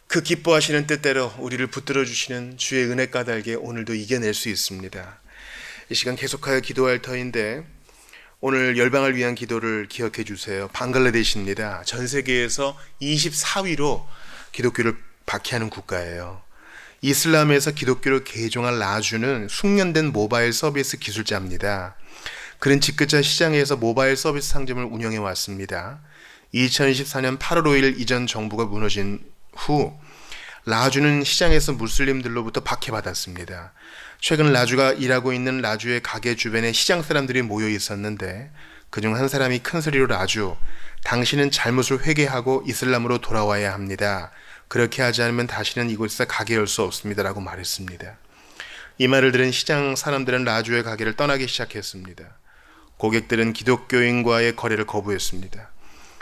S1: 그 기뻐하시는 뜻대로 우리를 붙들어 주시는 주의 은혜 까닭에 오늘도 이겨낼 수 있습니다. 이 시간 계속하여 기도할 터인데 오늘 열방을 위한 기도를 기억해 주세요. 방글라데시입니다. 전 세계에서 24위로 기독교를 박해하는 국가예요. 이슬람에서 기독교를 개종한 라주는 숙련된 모바일 서비스 기술자입니다. 그는 직거래 시장에서 모바일 서비스 상점을 운영해 왔습니다. 2024년 8월 5일 이전 정부가 무너진 후 라주는 시장에서 무슬림들로부터 박해받았습니다. 최근 라주가 일하고 있는 라주의 가게 주변에 시장 사람들이 모여 있었는데 그중 한 사람이 큰 소리로 라주, 당신은 잘못을 회개하고 이슬람으로 돌아와야 합니다. 그렇게 하지 않으면 다시는 이곳에서 가게 열 수 없습니다. 라고 말했습니다. 이 말을 들은 시장 사람들은 라주의 가게를 떠나기 시작했습니다. 고객들은 기독교인과의 거래를 거부했습니다.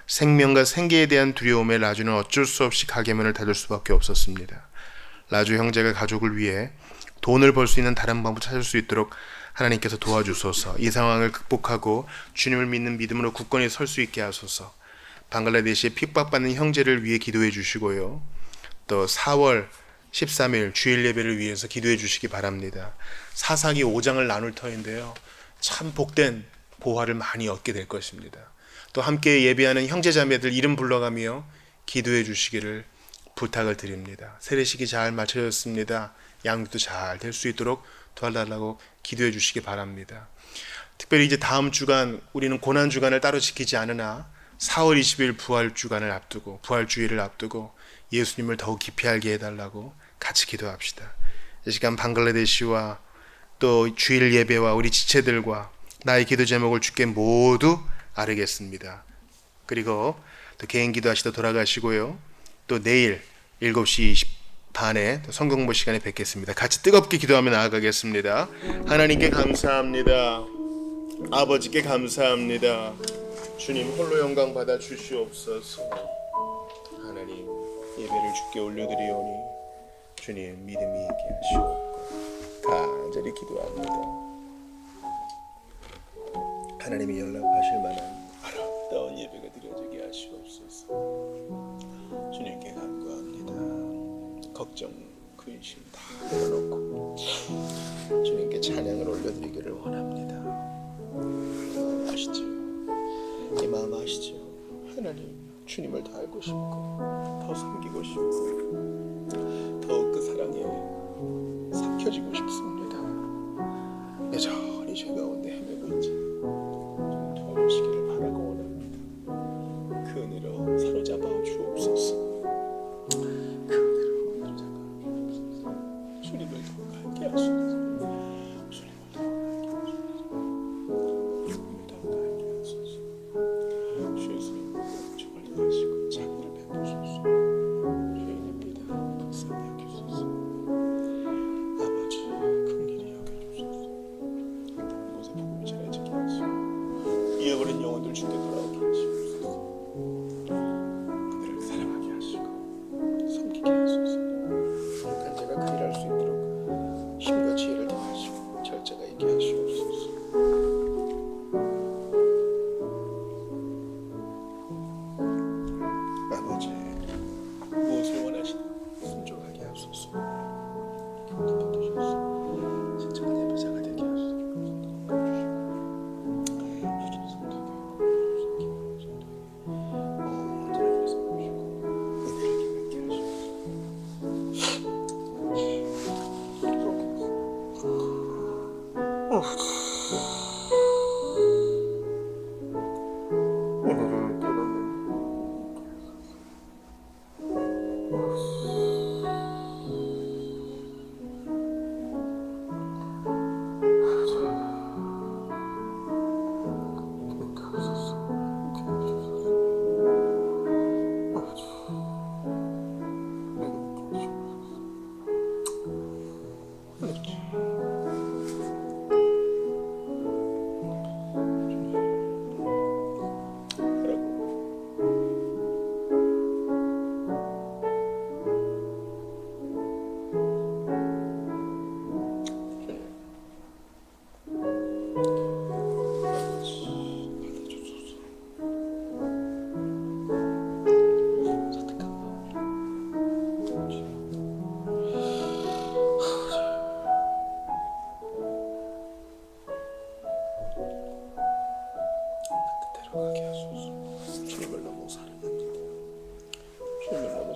S1: 생명과 생계에 대한 두려움에 라주는 어쩔 수 없이 가게 문을 닫을 수밖에 없었습니다. 라주 형제가 가족을 위해 돈을 벌 수 있는 다른 방법을 찾을 수 있도록 하나님께서 도와주소서. 이 상황을 극복하고 주님을 믿는 믿음으로 굳건히 설 수 있게 하소서. 방글라데시에 핍박받는 형제를 위해 기도해 주시고요. 또 4월 13일 주일 예배를 위해서 기도해 주시기 바랍니다. 사사기 5장을 나눌 터인데요. 참 복된 보화를 많이 얻게 될 것입니다. 또 함께 예배하는 형제자매들 이름 불러가며 기도해 주시기를 부탁을 드립니다. 세례식이 잘 마쳐졌습니다. 양육도 잘 될 수 있도록 도와달라고 기도해 주시기 바랍니다. 특별히 이제 다음 주간 우리는 고난 주간을 따로 지키지 않으나 4월 20일 부활 주간을 앞두고 부활 주일을 앞두고 예수님을 더욱 깊이 알게 해달라고 같이 기도합시다. 이 시간 방글라데시와 또 주일 예배와 우리 지체들과 나의 기도 제목을 주께 모두 아뢰겠습니다. 그리고 또 개인 기도하시다 돌아가시고요. 또 내일 7시 반에 성경공부 시간에 뵙겠습니다. 같이 뜨겁게 기도하며 나아가겠습니다. 하나님께 감사합니다. 아버지께 감사합니다. 주님 홀로 영광 받아 주시옵소서. 하나님 예배를 주께 올려드리오니 주님 믿음이 있게 하시옵고 간절히 기도합니다. 하나님이 연락하실 만한 아름다운 예배가 드려지게 하시옵소서. 주님께 간구합니다. 걱정, 근심 다 내려놓고 주님께 찬양을 올려드리기를 원합니다. 아시죠? 이 마음 아시죠? 하나님 주님을 더 알고 싶고 더 섬기고 싶고 더욱 그 사랑에 삼켜지고 싶습니다. 여전히 죄 가운데 헤매고 있지 도와주시기를 바라고 원합니다. 그 은혜로 사로잡아 주옵소서. 그 은혜로 사로잡아 주옵소서. 주님을 더 갈게 하소서. 주님을 더 갈게 하소서. 주님을 더 갈게 하소서. 주 예수님 정말 하시고 자기를 베푸소서. 죄인입니다. 불쌍히 여기소서. 아버지 긍휼히 여겨주소서. 이곳에 복음이 전해지게 하시고 잃어버린 영혼들 주께 돌아오게 하시옵소서. 그들을 사랑하게 하시고 섬기게 하소서. 거룩한 자가 그 일할 수 있도록 힘과 지혜를 더하시고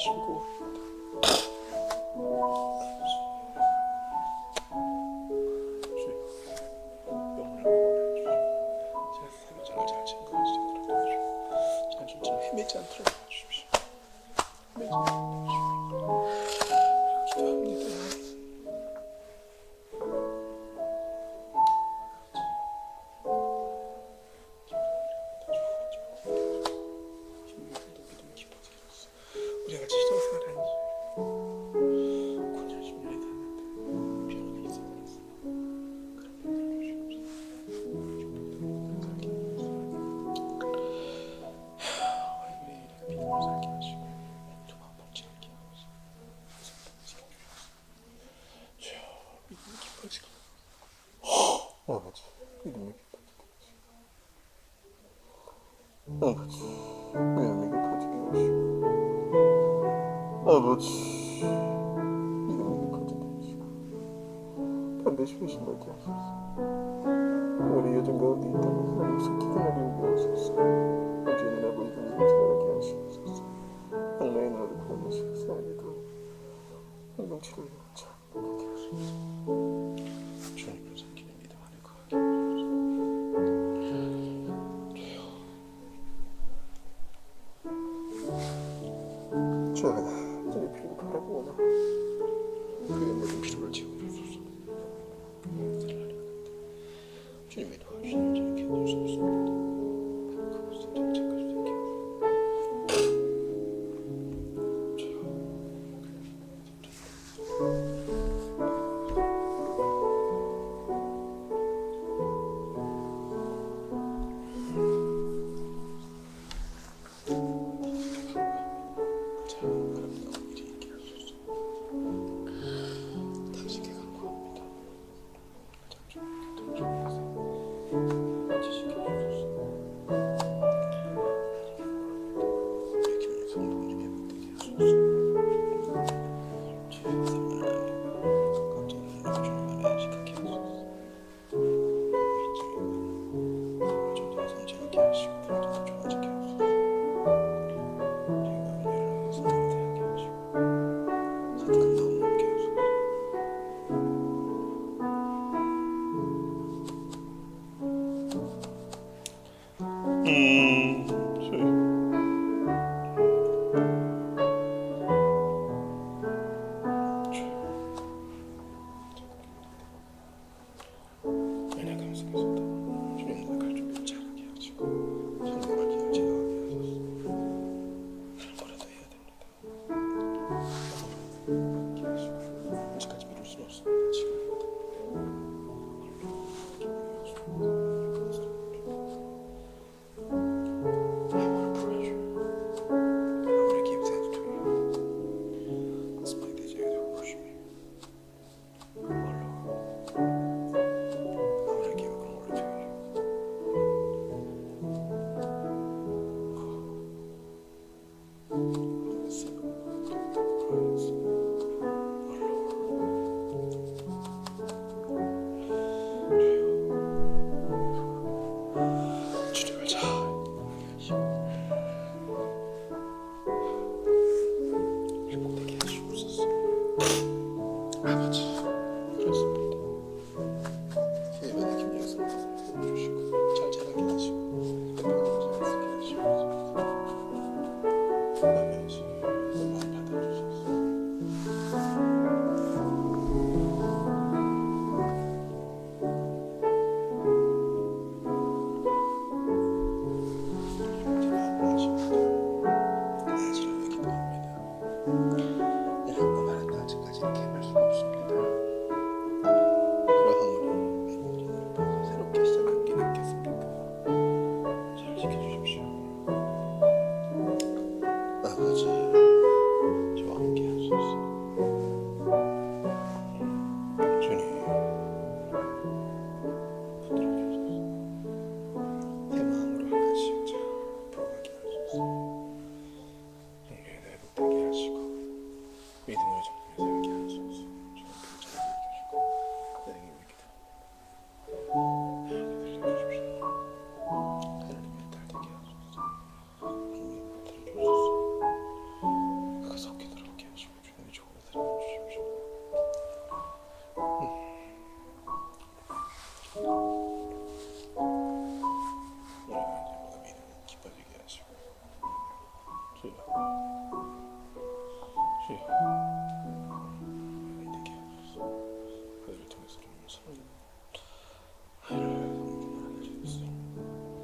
S2: 하시고 헤매지 않도록 도와주십시오. 헤매지 않도록 기도합니다. 우리가 같이 신앙생활하는 지 9년 10년이 됐는데 변화가 있어버렸어. 그런 얼굴에 이렇게 믿음을 살게 하시고 두번 먹지 않게 하시고 주여 믿음이 깊어지게 아버지 믿음이 깊어지게 아버지 믿음이 깊어지게 하시고 아버지 믿음이 깊어지게 하시고 반드시 회심하게 하소서. 우리 여정 가운데 있다면 하나님 속히 하나님 위하소서. 죄는 아버지 하나님 사랑하게 하시옵소서. 악마의 나를 구원하시고 사랑에도 행동치를 참하게 하소서. 주님으로 삼키는 믿음 안에 거하게 하소서. 주여 저의 피를 바라보나 그의 모든 피로를 채워주소서. 주님의 도와주시는 저는 견딜 수 없습니다. 그것을 정착할 수 있게 아름다운 일이 있게 하소서. 당신께 간구합니다. 장주님께 동정해서 지시켜 주소서. 우리 교회 성도님의 복되게 하소서. 죄의 삶을 가깝지 않은 주님 안에 안식하게 하소서. 점점 성장하게 하시고 풍조가 좋아지게 하소서. 우리가 은혜를 성도로 대하게 하시고 사득한 마음 먹게 하소서. 은혜 감사합니다. 주님 나갈 준비를 잘하게 하시고 성공할 길을 제어하게 하소서. 그런 거라도 해야 됩니다. 함께 하시고 언제까지 미룰 수는 없습니다. 지금입니다. 아무를 풀어줘요. 아무를 기브세도 돼요. 가슴에 대자에도 보시며 아무를 기브고 뭐를 줘요. 주님을 잘 행복하게 하시옵소서. 아버지 그렇습니다. 예배는 김영선 주시고 잘 자라게 하시고 건강하게 하시고 아버지 마음 받아주셔서 제가 안녕하십니다. 낮이라고 기도합니다. 한번 말한 낮까지 이렇게 할 수가 없습니다. 그러하오니 매번 오늘을 보고 새롭게 시작한 게 낫겠습니까? 잘 지켜주십시오. 아버지 저와 함께 하소서. 주님 붙들어주소서. 내 마음으로 하나씩 풀어가게 하소서. 성령의 회복되게 하시고 믿음으로 정말 살게 하소서. 주님 편찮게 해주시고 나에게 기도합니다. 들려주십시오. 하나님의 딸 되게 하소서. 하나님의 딸 주소서. 주여 주여 하나님 되게 하소서. 그들을 통해서 좀 서로 하나를 하게 주소서.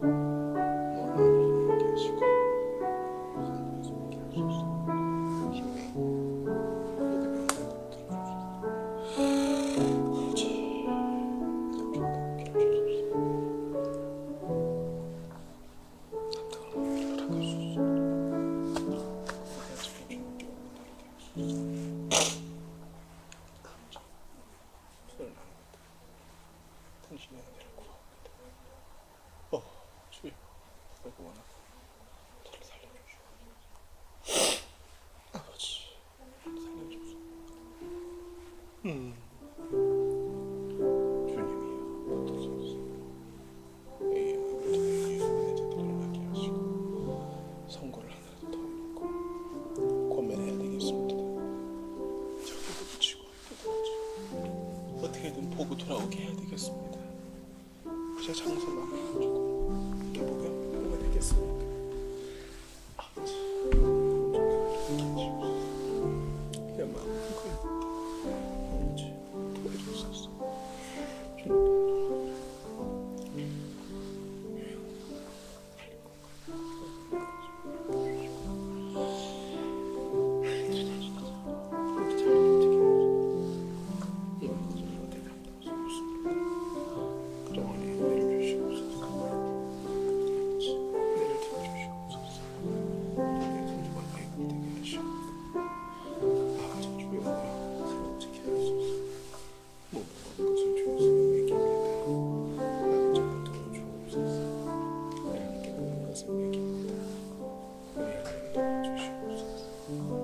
S2: 하나님께 하시고 성령님께 하소서. 힘에 당신의 은혜를 구하옵니다. 주여, 내가 원하고 저를 살려주시오. 아버지, 살려주소서. 주님이여, 받으소서. 이 마음을 통해 예수님의 자들을 하게 하시고 선고를 하나라도 더 해놓고 권면해야 되겠습니다. 저기도 붙이고 여기도 붙이고 어떻게든 보고 돌아오게 해야 되겠습니다. 그저 장소만 해가지고 이게 뭐가 되겠습니까? 아버지, 내 마음은 그냥 아버지 도와주소서. 주시옵소서.